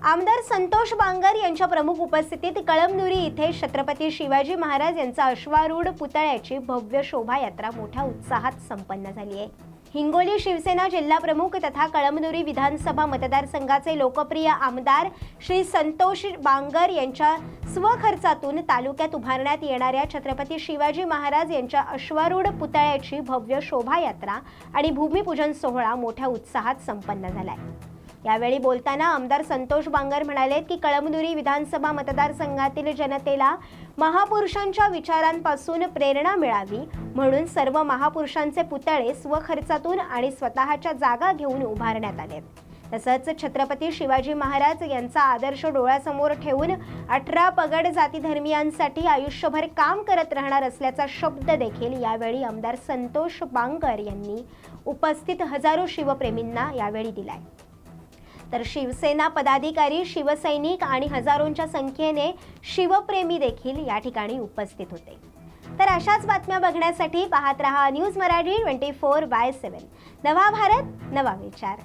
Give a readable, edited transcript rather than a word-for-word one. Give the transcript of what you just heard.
आमदार संतोष बांगर यांच्या प्रमुख उपस्थितीत कळमनुरी इथे छत्रपती शिवाजी महाराज यांचा अश्वारूढ पुतळ्याची भव्य शोभायात्रा मोठ्या उत्साहात संपन्न झाली आहे। हिंगोली शिवसेना जिल्हा प्रमुख तथा कळमनुरी विधानसभा मतदारसंघाचे लोकप्रिय आमदार श्री संतोष बांगर यांच्या स्वखर्चातून तालुक्यात उभारण्यात येणाऱ्या छत्रपती शिवाजी महाराज यांच्या अश्वारूढ पुतळ्याची भव्य शोभायात्रा आणि भूमिपूजन सोहळा मोठ्या उत्साहात संपन्न झालाय। यावेळी बोलताना आमदार संतोष बांगर म्हणाले की कळमनुरी विधानसभा मतदारसंघातील जनतेला महापुरुषांच्या विचारांपासून प्रेरणा मिळावी म्हणून सर्व महापुरुषांचे पुतळे स्वखर्चातून आणि स्वतःच्या जागा घेऊन उभारण्यात आले। तसंच छत्रपती शिवाजी महाराज यांचा आदर्श डोळ्यासमोर ठेवून 18 पगड जाती धर्मियांसाठी आयुष्यभर काम करत राहणार असल्याचा शब्द देखील यावेळी आमदार संतोष बांगर यांनी उपस्थित हजारो शिवप्रेमींना यावेळी दिलाय। तर शिवसेना पदाधिकारी, शिवसैनिक आणि हजारोंच्या संख्येने शिवप्रेमी देखील या ठिकाणी उपस्थित होते। तर अशाच बातम्या बघण्यासाठी पाहत रहा न्यूज मराठी 24/7। नवा भारत, नवा विचार।